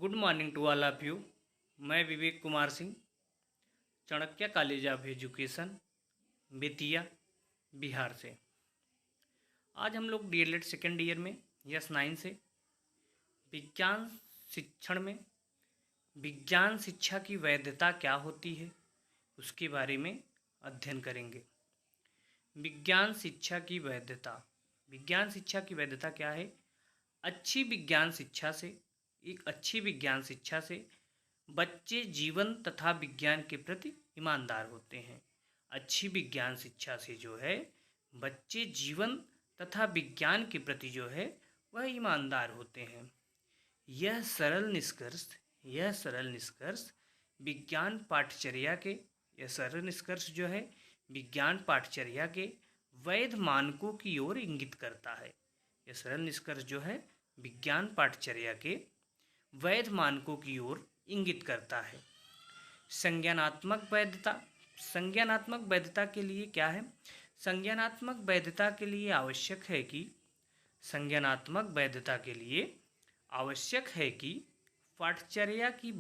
Good morning to all of you. मैं Vivek Kumar Singh, Chanakya college of education, Bettiah, Bihar से। आज हम लोग डीएलएड सेकेंड ईयर में S9 से विज्ञान शिक्षण में विज्ञान शिक्षा की वैधता क्या होती है उसके बारे में अध्ययन करेंगे। विज्ञान शिक्षा की वैधता। विज्ञान शिक्षा की वैधता क्या है? अच्छी विज्ञान शिक्षा से बच्चे जीवन तथा विज्ञान के प्रति ईमानदार होते हैं। अच्छी विज्ञान शिक्षा से जो है बच्चे जीवन तथा विज्ञान के प्रति जो है वह ईमानदार होते हैं। यह सरल निष्कर्ष विज्ञान पाठचर्या के वैध मानकों की ओर इंगित करता है। यह सरल निष्कर्ष जो है विज्ञान पाठचर्या के वैध मानकों की ओर इंगित करता है। संज्ञानात्मक वैधता के लिए क्या है? संज्ञानात्मक वैधता के लिए आवश्यक है कि पाठचर्या की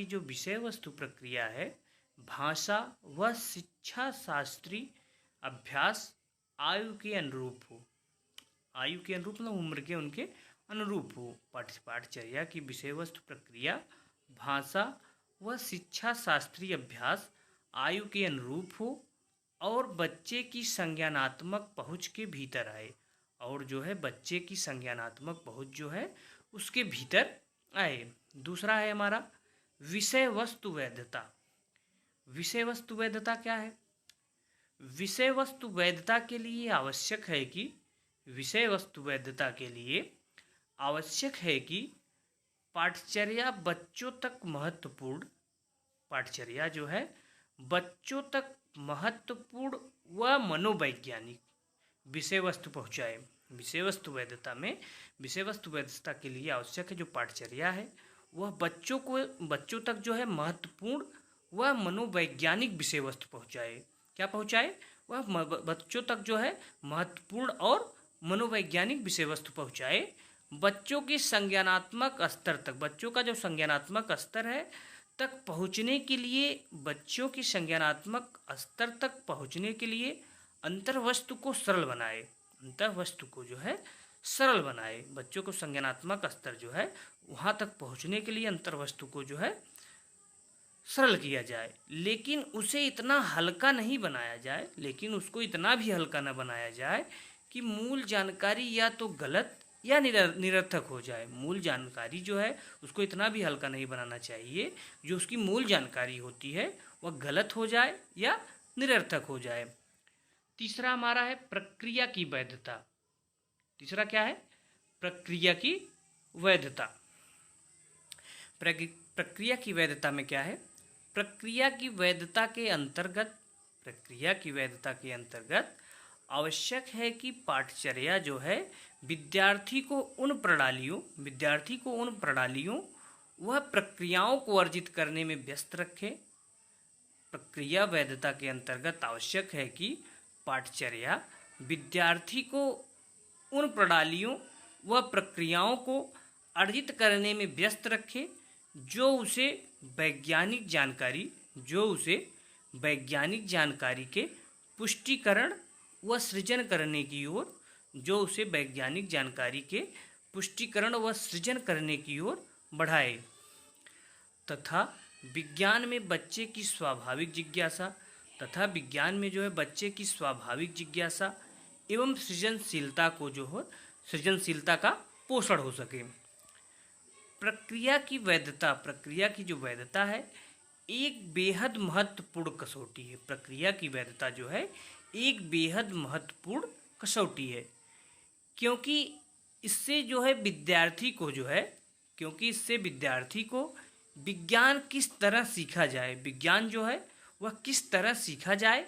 जो विषय वस्तु प्रक्रिया है भाषा व शिक्षा शास्त्रीय अभ्यास आयु के अनुरूप हो। आयु के अनुरूप मतलब उम्र के उनके अनुरूप हो। पाठचर्या की विषय वस्तु प्रक्रिया भाषा व शिक्षा शास्त्रीय अभ्यास आयु के अनुरूप हो और बच्चे की संज्ञानात्मक पहुँच के भीतर आए। और जो है बच्चे की संज्ञानात्मक पहुँच जो है उसके भीतर आए। दूसरा है हमारा विषय वस्तु वैधता। विषय वस्तु वैधता क्या है? विषय वस्तु वैधता के लिए आवश्यक है कि पाठचर्या बच्चों तक महत्वपूर्ण व मनोवैज्ञानिक विषय वस्तु पहुँचाए। विषय वस्तु वैधता के लिए आवश्यक है जो पाठचर्या है वह बच्चों तक जो है महत्वपूर्ण व मनोवैज्ञानिक विषय वस्तु पहुँचाए। क्या पहुँचाए? वह बच्चों तक जो है महत्वपूर्ण और मनोवैज्ञानिक विषय वस्तु पहुँचाए। बच्चों की संज्ञानात्मक स्तर तक, बच्चों का जो संज्ञानात्मक स्तर है तक पहुँचने के लिए, बच्चों की संज्ञानात्मक स्तर तक पहुँचने के लिए अंतर्वस्तु को सरल बनाए। बच्चों को संज्ञानात्मक स्तर जो है वहाँ तक पहुँचने के लिए अंतर्वस्तु को जो है सरल किया जाए, लेकिन उसे इतना हल्का नहीं बनाया जाए, लेकिन उसको इतना भी हल्का न बनाया जाए कि मूल जानकारी या तो गलत या निरर्थक हो जाए। मूल जानकारी जो है उसको इतना भी हल्का नहीं बनाना चाहिए जो उसकी मूल जानकारी होती है वह गलत हो जाए या निरर्थक हो जाए। तीसरा हमारा है प्रक्रिया की वैधता। तीसरा क्या है? प्रक्रिया की वैधता। प्रक्रिया की वैधता में क्या है? प्रक्रिया की वैधता के अंतर्गत आवश्यक है कि पाठचर्या जो है विद्यार्थी को उन प्रणालियों व प्रक्रियाओं को अर्जित करने में व्यस्त रखे। प्रक्रिया वैधता के अंतर्गत आवश्यक है कि पाठचर्या विद्यार्थी को उन प्रणालियों व प्रक्रियाओं को अर्जित करने में व्यस्त रखे जो उसे वैज्ञानिक जानकारी के पुष्टिकरण व सृजन करने की ओर बढ़ाए तथा विज्ञान में बच्चे की स्वाभाविक जिज्ञासा एवं सृजनशीलता का पोषण हो सके। प्रक्रिया की जो वैधता है एक बेहद महत्वपूर्ण कसौटी है। प्रक्रिया की वैधता जो है एक बेहद महत्वपूर्ण कसौटी है क्योंकि इससे विद्यार्थी को विज्ञान किस तरह सीखा जाए, विज्ञान जो है वह किस तरह सीखा जाए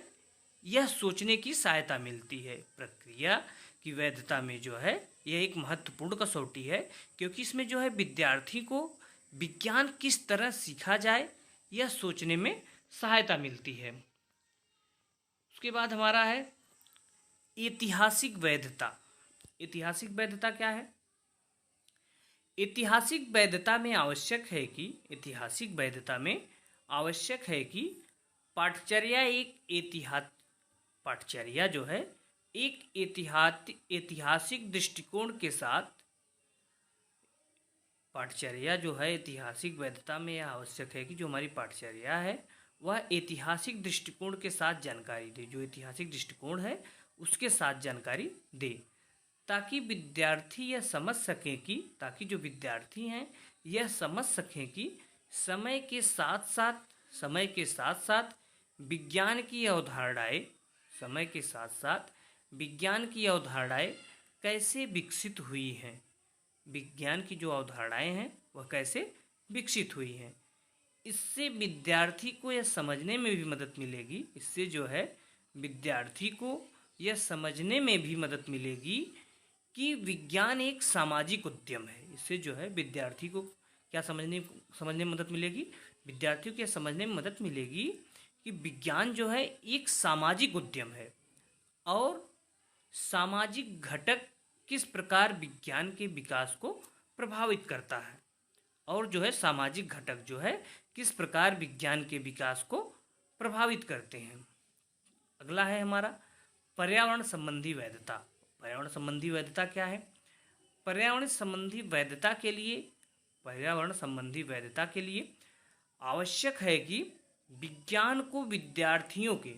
यह सोचने की सहायता मिलती है। प्रक्रिया की वैधता में जो है यह एक महत्वपूर्ण कसौटी है क्योंकि इसमें जो है विद्यार्थी को विज्ञान किस तरह सीखा जाए यह सोचने में सहायता मिलती है। उसके बाद हमारा है ऐतिहासिक वैधता। ऐतिहासिक वैधता क्या है? ऐतिहासिक वैधता में आवश्यक है कि पाठचर्या जो है एक ऐतिहासिक दृष्टिकोण के साथ, ऐतिहासिक वैधता में यह आवश्यक है कि जो हमारी पाठचर्या है वह ऐतिहासिक दृष्टिकोण के साथ जानकारी दे, जो ऐतिहासिक दृष्टिकोण है उसके साथ जानकारी दे, ताकि विद्यार्थी यह समझ सकें कि समय के साथ साथ विज्ञान की अवधारणाएं कैसे विकसित हुई हैं, विज्ञान की जो अवधारणाएं हैं वह कैसे विकसित हुई हैं। इससे विद्यार्थी को यह समझने में भी मदद मिलेगी, कि विज्ञान एक सामाजिक उद्यम है। इससे जो है विद्यार्थी को क्या समझने में मदद मिलेगी, विद्यार्थियों को समझने में मदद मिलेगी कि विज्ञान जो है एक सामाजिक उद्यम है और सामाजिक घटक किस प्रकार विज्ञान के विकास को प्रभावित करता है, और जो है सामाजिक घटक जो है किस प्रकार विज्ञान के विकास को प्रभावित करते हैं। अगला है हमारा पर्यावरण संबंधी वैधता। पर्यावरण संबंधी वैधता क्या है? पर्यावरण संबंधी वैधता के लिए आवश्यक है कि विज्ञान को विद्यार्थियों के,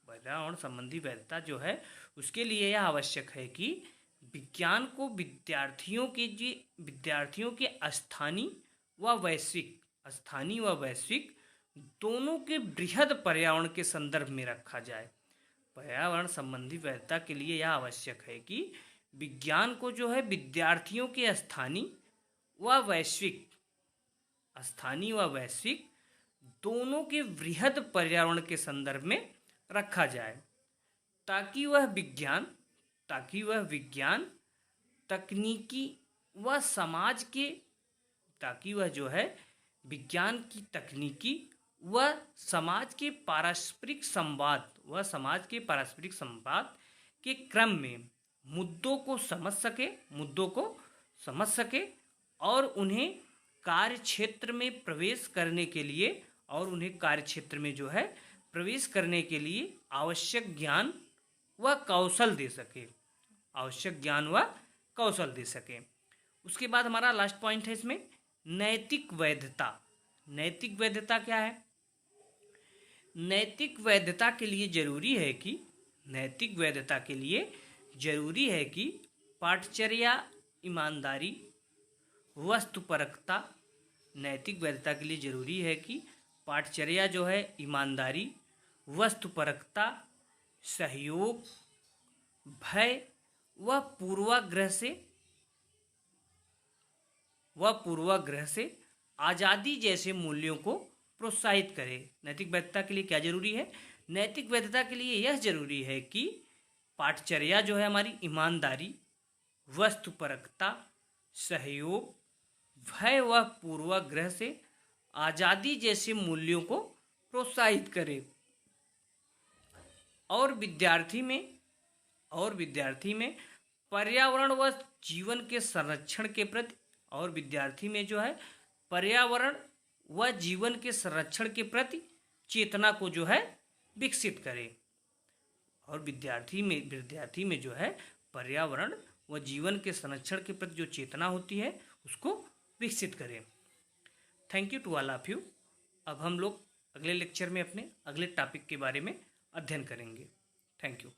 पर्यावरण संबंधी वैधता जो है उसके लिए यह आवश्यक है कि विज्ञान को विद्यार्थियों के स्थानीय व वैश्विक दोनों के बृहद पर्यावरण के संदर्भ में रखा जाए। पर्यावरण संबंधी वैधता के लिए यह आवश्यक है कि विज्ञान को जो है विद्यार्थियों के स्थानीय व वैश्विक दोनों के बृहद पर्यावरण के संदर्भ में रखा जाए, ताकि वह विज्ञान तकनीकी व समाज के, ताकि वह जो है विज्ञान की तकनीकी व समाज के पारस्परिक संवाद के क्रम में मुद्दों को समझ सके और उन्हें कार्यक्षेत्र में प्रवेश करने के लिए आवश्यक ज्ञान व कौशल दे सके। उसके बाद हमारा लास्ट पॉइंट है इसमें नैतिक वैधता। नैतिक वैधता क्या है? नैतिक वैधता के लिए जरूरी है कि पाठचर्या ईमानदारी, वस्तुपरकता। नैतिक वैधता के लिए जरूरी है कि पाठचर्या जो है ईमानदारी, वस्तुपरकता, सहयोग, भय व पूर्वाग्रह से आज़ादी जैसे मूल्यों को प्रोत्साहित करे। नैतिक वैधता के लिए क्या जरूरी है? नैतिक वैधता के लिए यह जरूरी है कि पाठचर्या जो है हमारी ईमानदारी, वस्तुपरकता, सहयोग, भय व पूर्वाग्रह से आज़ादी जैसे मूल्यों को प्रोत्साहित करे और विद्यार्थी में पर्यावरण व जीवन के संरक्षण के प्रति, चेतना को जो है विकसित करे, और विद्यार्थी में जो है पर्यावरण व जीवन के संरक्षण के प्रति जो चेतना होती है उसको विकसित करें। Thank you to all of you. अब हम लोग अगले लेक्चर में अपने अगले टॉपिक के बारे में अध्ययन करेंगे। Thank you.